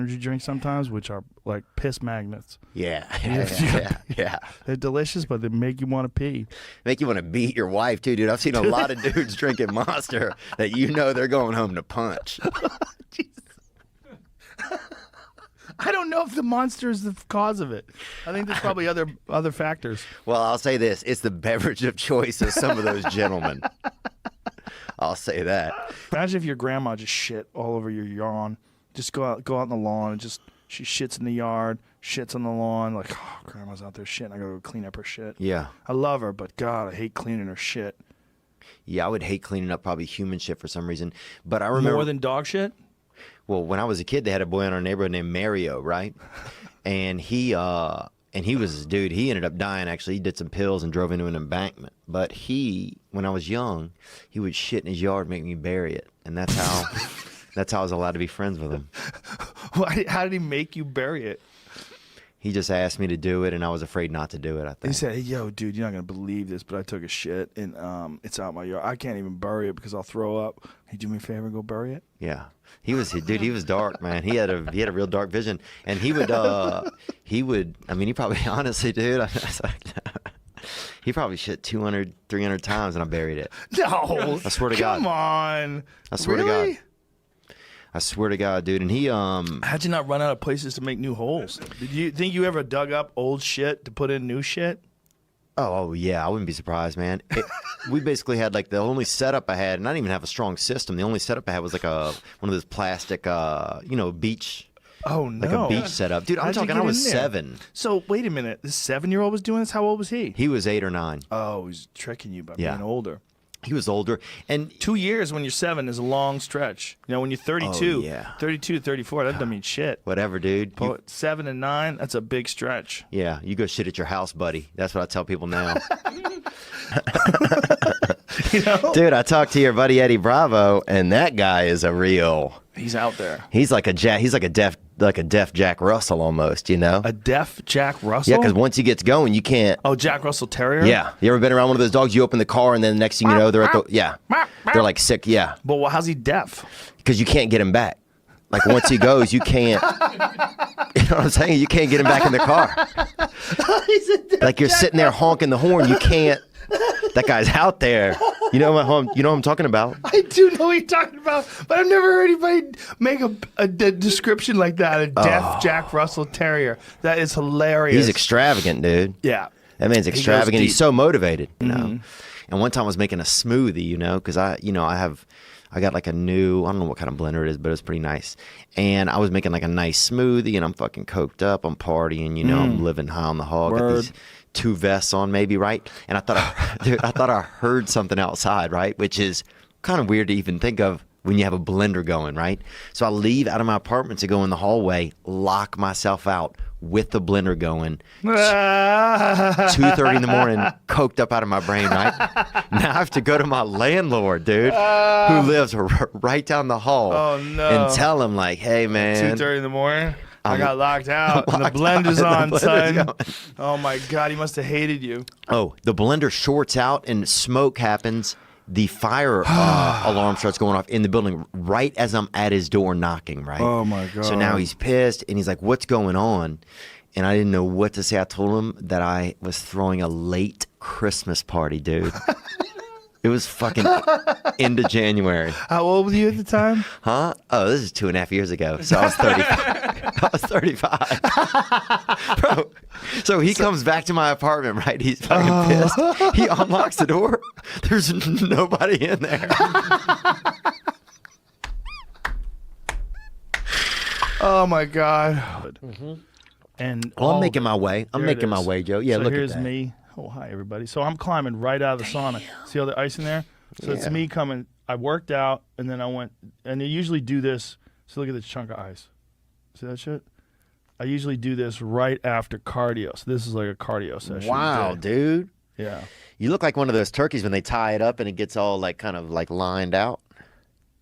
energy drinks sometimes, which are like piss magnets. Yeah. They're delicious, but they make you want to pee. Make you want to beat your wife too, dude. I've seen a lot of dudes drinking Monster that you know they're going home to punch. I don't know if the Monster is the cause of it. I think there's probably other factors. Well, I'll say this. It's the beverage of choice of some of those gentlemen. I'll say that. Imagine if your grandma just shit all over your lawn. Just go out on the lawn and she shits in the yard, shits on the lawn. Like, oh, grandma's out there shitting. I gotta go clean up her shit. Yeah. I love her, but God, I hate cleaning her shit. Yeah, I would hate cleaning up probably human shit for some reason. But I remember more than dog shit. Well, when I was a kid, they had a boy in our neighborhood named Mario, right? And he was, dude, he ended up dying, actually. He did some pills and drove into an embankment. But when I was young, he would shit in his yard, make me bury it. And that's how I was allowed to be friends with him. How did he make you bury it? He just asked me to do it, and I was afraid not to do it, I think. He said, hey, yo, dude, you're not going to believe this, but I took a shit, and it's out my yard. I can't even bury it because I'll throw up. Can you do me a favor and go bury it? Yeah. He was dark, man. He had a real dark vision. And he would, I mean, he probably, honestly, dude, he probably shit 200, 300 times, and I buried it. No. I swear to God. Come on. I swear to God. I swear to God, dude. And he how'd you not run out of places to make new holes? Did you think you ever dug up old shit to put in new shit? Oh yeah, I wouldn't be surprised, man. We basically had like the only setup I had, and I didn't even have a strong system. The only setup I had was like one of those plastic, beach. Oh no! Like a beach setup, dude. I'm talking. I was 7. So wait a minute. This 7-year-old was doing this. How old was he? He was 8 or 9. Oh, he's tricking you by being older. He was older. And 2 years when you're 7 is a long stretch. You know, when you're 32, 32, 34, that doesn't mean shit. Whatever, dude. 7 and 9, that's a big stretch. Yeah, you go shit at your house, buddy. That's what I tell people now. You know? Dude, I talked to your buddy Eddie Bravo, and that guy is a real. He's out there. He's like a deaf Jack Russell almost, you know? A deaf Jack Russell? Yeah, because once he gets going, you can't. Oh, Jack Russell Terrier? Yeah. You ever been around one of those dogs? You open the car, and then the next thing you know, they're at the. Yeah. They're like sick. Yeah. But how's he deaf? Because you can't get him back. Like once he goes, you can't. You know what I'm saying? You can't get him back in the car. Like you're sitting there honking the horn. You can't. That guy's out there. You know what I'm talking about. I do know what you're talking about, but I've never heard anybody make a description like that. A deaf Jack Russell Terrier. That is hilarious. He's extravagant, dude. Yeah. That man's extravagant. He's so motivated, you know. And one time I was making a smoothie, you know, because I got like a new, I don't know what kind of blender it is, but it's pretty nice. And I was making like a nice smoothie, and I'm fucking coked up. I'm partying, you know. I'm living high on the hog. Got these 2 vests on, maybe, right? And I thought I heard something outside, right? Which is kind of weird to even think of when you have a blender going, right? So I leave out of my apartment to go in the hallway, lock myself out with the blender going. 2:30 in the morning, coked up out of my brain, right? Now I have to go to my landlord, dude, who lives right down the hall. Oh, no. And tell him, like, hey, man. 2:30 in the morning? I got locked out, and the blender's on, son. Oh, my God, he must have hated you. Oh, the blender shorts out, and smoke happens. The fire alarm starts going off in the building right as I'm at his door knocking, right? Oh, my God. So now he's pissed, and he's like, what's going on? And I didn't know what to say. I told him that I was throwing a late Christmas party, dude. It was fucking end of January. How old were you at the time? Huh? Oh, this is 2.5 years ago. So I was 35. I was 35. Bro, so he comes back to my apartment, right? He's fucking pissed. He unlocks the door. There's nobody in there. Oh, my God. And well, I'm making my way. I'm making my way, Joe. Yeah, so look at here's that. me. Oh, hi, everybody. So I'm climbing right out of the sauna. See all the ice in there? So it's me coming. I worked out, and then I went, and they usually do this. So look at this chunk of ice. See that shit? I usually do this right after cardio. So this is like a cardio session. Wow, dude. Yeah. You look like one of those turkeys when they tie it up and it gets all like kind of like lined out.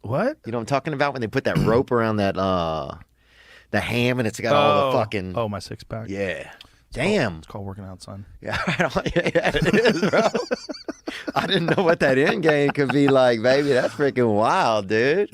What? You know what I'm talking about? When they put that rope around that the ham and it's got all the fucking. Oh, my 6-pack. Yeah. Damn. It's called working out, son. Yeah, yeah, it is, bro. I didn't know what that end game could be like, baby. That's freaking wild, dude.